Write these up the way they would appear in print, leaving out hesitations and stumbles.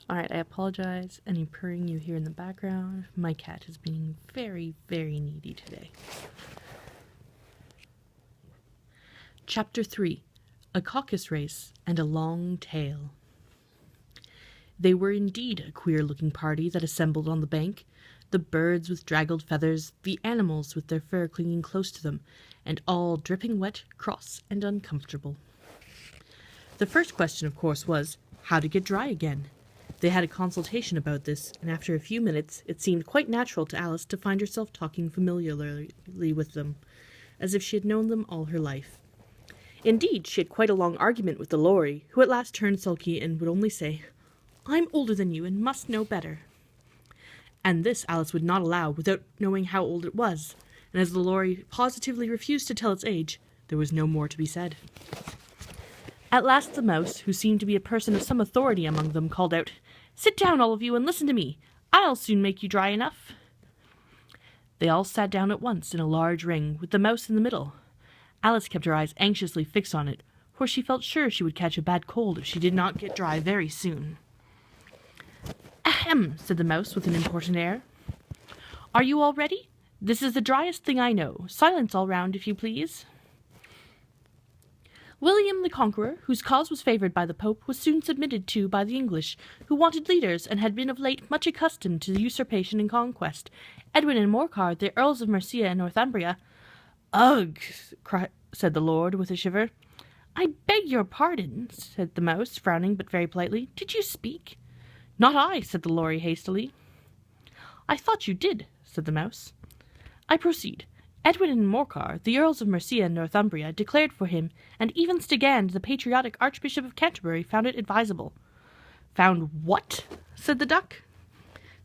Alright, I apologize. Any purring you hear in the background. My cat is being very, very needy today. Chapter 3. A Caucus Race and a Long Tail. They were indeed a queer-looking party that assembled on the bank, the birds with draggled feathers, the animals with their fur clinging close to them, and all dripping wet, cross, and uncomfortable. The first question, of course, was how to get dry again. They had a consultation about this, and after a few minutes it seemed quite natural to Alice to find herself talking familiarly with them, as if she had known them all her life. Indeed, she had quite a long argument with the Lorry, who at last turned sulky and would only say, "I'm older than you and must know better." And this Alice would not allow without knowing how old it was, and as the Lorry positively refused to tell its age, there was no more to be said. At last the mouse, who seemed to be a person of some authority among them, called out, "Sit down, all of you, and listen to me. I'll soon make you dry enough." They all sat down at once in a large ring, with the mouse in the middle. Alice kept her eyes anxiously fixed on it, for she felt sure she would catch a bad cold if she did not get dry very soon. "Ahem," said the mouse with an important air. "Are you all ready? This is the driest thing I know. Silence all round, if you please." William the Conqueror, whose cause was favoured by the Pope, was soon submitted to by the English, who wanted leaders and had been of late much accustomed to usurpation and conquest. Edwin and Morcar, the Earls of Mercia and Northumbria. "Ugh!" said the Lord, with a shiver. "I beg your pardon," said the mouse, frowning but very politely. "Did you speak?" "Not I," said the Lorry hastily. "I thought you did," said the mouse. "I proceed. Edwin and Morcar, the Earls of Mercia and Northumbria, declared for him, and even Stigand, the patriotic Archbishop of Canterbury, found it advisable." "Found what?" said the duck.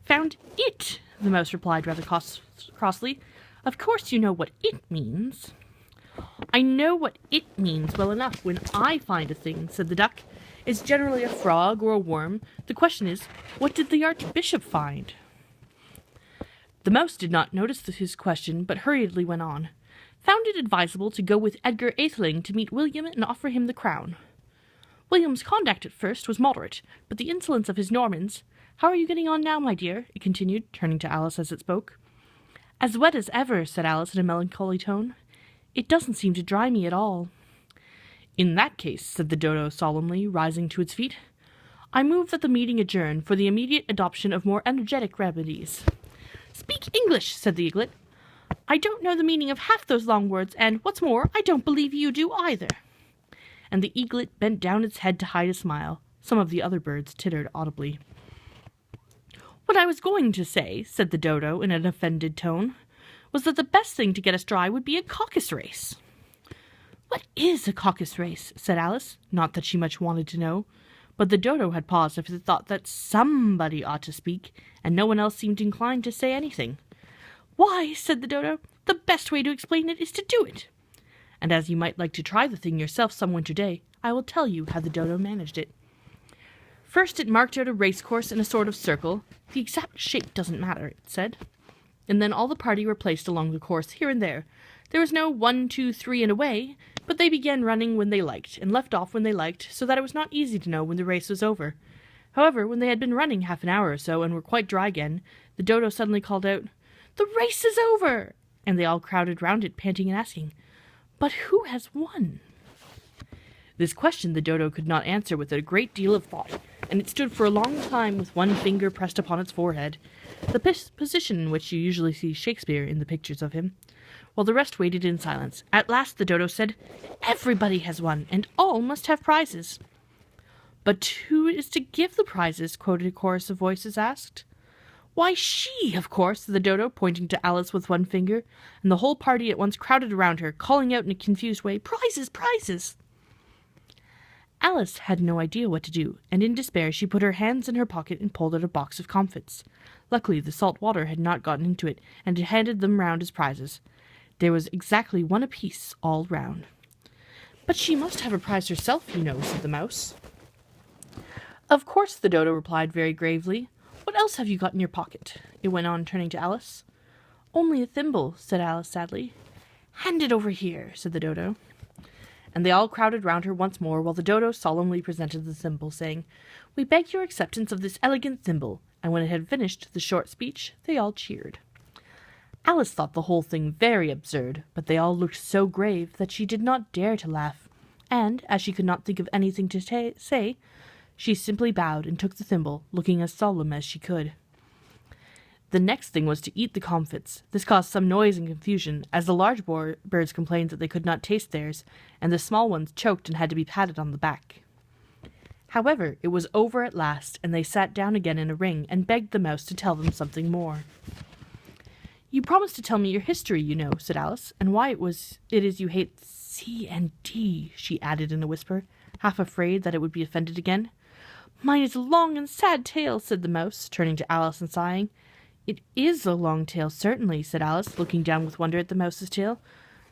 "Found it," the mouse replied rather crossly. "Of course you know what it means." "I know what it means well enough when I find a thing," said the duck. "It's generally a frog or a worm. The question is, what did the Archbishop find?" The mouse did not notice his question, but hurriedly went on. "Found it advisable to go with Edgar Atheling to meet William and offer him the crown. William's conduct at first was moderate, but the insolence of his Normans— How are you getting on now, my dear?" it continued, turning to Alice as it spoke. "As wet as ever," said Alice in a melancholy tone. "It doesn't seem to dry me at all." "In that case," said the dodo solemnly, rising to its feet, "I move that the meeting adjourn for the immediate adoption of more energetic remedies." "Speak English," said the eaglet. "I don't know the meaning of half those long words, and, what's more, I don't believe you do either." And the eaglet bent down its head to hide a smile. Some of the other birds tittered audibly. "What I was going to say," said the dodo in an offended tone, "was that the best thing to get us dry would be a caucus race." "What is a caucus race?" said Alice, not that she much wanted to know. But the dodo had paused after the thought that somebody ought to speak, and no one else seemed inclined to say anything. "Why," said the dodo, "the best way to explain it is to do it. And as you might like to try the thing yourself some winter day, I will tell you how the dodo managed it. First it marked out a racecourse in a sort of circle. The exact shape doesn't matter, it said. And then all the party were placed along the course here and there. There was no 1, 2, 3 and away, but they began running when they liked, and left off when they liked, so that it was not easy to know when the race was over. However, when they had been running half an hour or so, and were quite dry again, the dodo suddenly called out, "The race is over!" And they all crowded round it, panting and asking, "But who has won?" This question the dodo could not answer with a great deal of thought, and it stood for a long time with one finger pressed upon its forehead, the position in which you usually see Shakespeare in the pictures of him, while the rest waited in silence. At last the dodo said, "Everybody has won, and all must have prizes." "But who is to give the prizes?" quoted a chorus of voices asked. "Why, she, of course," said the dodo, pointing to Alice with one finger, and the whole party at once crowded around her, calling out in a confused way, "Prizes! Prizes!" Alice had no idea what to do, and in despair she put her hands in her pocket and pulled out a box of comfits. Luckily the salt water had not gotten into it, and it handed them round as prizes. There was exactly one apiece all round. "But she must have a prize herself, you know," said the mouse. "Of course," the dodo replied very gravely. "What else have you got in your pocket?" it went on, turning to Alice. "Only a thimble," said Alice sadly. "Hand it over here," said the dodo. and they all crowded round her once more while the dodo solemnly presented the thimble, saying, "We beg your acceptance of this elegant thimble," and when it had finished the short speech, they all cheered. Alice thought the whole thing very absurd, but they all looked so grave that she did not dare to laugh, and, as she could not think of anything to say, she simply bowed and took the thimble, looking as solemn as she could. The next thing was to eat the comfits. This caused some noise and confusion, as the large birds complained that they could not taste theirs, and the small ones choked and had to be patted on the back. However, it was over at last, and they sat down again in a ring and begged the mouse to tell them something more. "You promised to tell me your history, you know," said Alice, "and why it is you hate C and D," she added in a whisper, half afraid that it would be offended again. "Mine is a long and sad tale," said the mouse, turning to Alice and sighing. "It is a long tale, certainly," said Alice, looking down with wonder at the mouse's tail.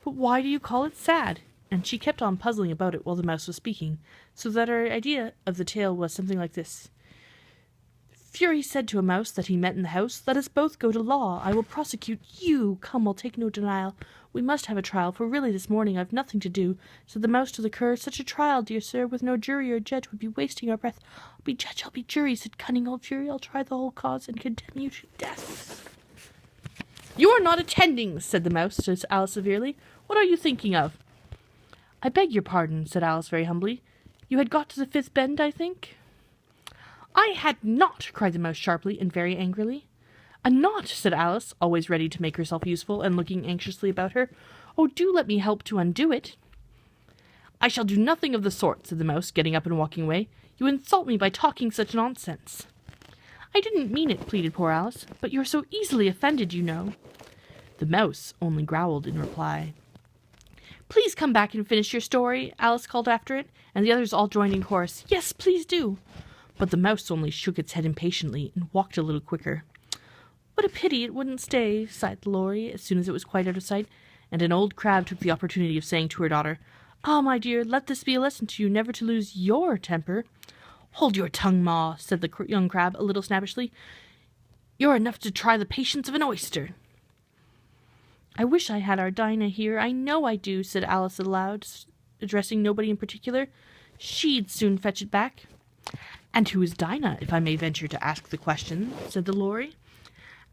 "But why do you call it sad?" And she kept on puzzling about it while the mouse was speaking, so that her idea of the tale was something like this. "Fury said to a mouse that he met in the house, 'Let us both go to law. I will prosecute you. Come, I'll take no denial. We must have a trial, for really this morning I've nothing to do.' Said the mouse to the cur, 'Such a trial, dear sir, with no jury or judge, would be wasting our breath.' 'I'll be judge, I'll be jury,' said cunning old Fury. 'I'll try the whole cause and condemn you to death.'" "You are not attending," said the mouse to Alice severely. "What are you thinking of?" "I beg your pardon," said Alice very humbly. "You had got to the fifth bend, I think?" "I had not," cried the mouse sharply and very angrily. "A knot," said Alice, always ready to make herself useful and looking anxiously about her. "Oh, do let me help to undo it." "I shall do nothing of the sort," said the mouse, getting up and walking away. "You insult me by talking such nonsense." "I didn't mean it," pleaded poor Alice, "but you're so easily offended, you know." The mouse only growled in reply. "Please come back and finish your story," Alice called after it, and the others all joined in chorus. "Yes, please do." But the mouse only shook its head impatiently and walked a little quicker. "What a pity it wouldn't stay," sighed the Lory, as soon as it was quite out of sight, and an old crab took the opportunity of saying to her daughter, "Ah, my dear, let this be a lesson to you never to lose your temper." "Hold your tongue, Ma," said the young crab a little snappishly. "You're enough to try the patience of an oyster." "I wish I had our Dinah here, I know I do," said Alice aloud, addressing nobody in particular. "She'd soon fetch it back." "And who is Dinah, if I may venture to ask the question?" said the Lory.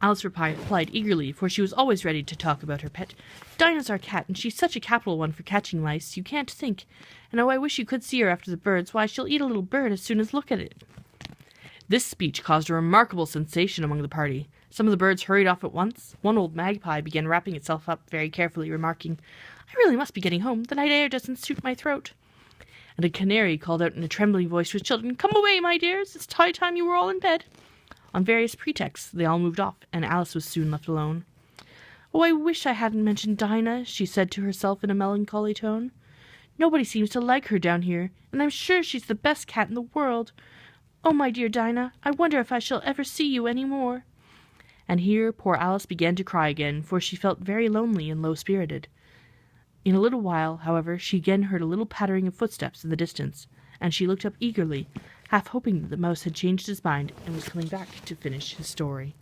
Alice replied eagerly, for she was always ready to talk about her pet. "Dinah's our cat, and she's such a capital one for catching mice, you can't think. And oh, I wish you could see her after the birds. Why, she'll eat a little bird as soon as look at it." This speech caused a remarkable sensation among the party. Some of the birds hurried off at once. One old magpie began wrapping itself up very carefully, remarking, "I really must be getting home. The night air doesn't suit my throat." And a canary called out in a trembling voice to his children, "Come away, my dears, it's high time you were all in bed." On various pretexts, they all moved off, and Alice was soon left alone. "Oh, I wish I hadn't mentioned Dinah," she said to herself in a melancholy tone. "Nobody seems to like her down here, and I'm sure she's the best cat in the world. Oh, my dear Dinah, I wonder if I shall ever see you any more." And here poor Alice began to cry again, for she felt very lonely and low-spirited. In a little while, however, she again heard a little pattering of footsteps in the distance, and she looked up eagerly, half hoping that the mouse had changed his mind and was coming back to finish his story.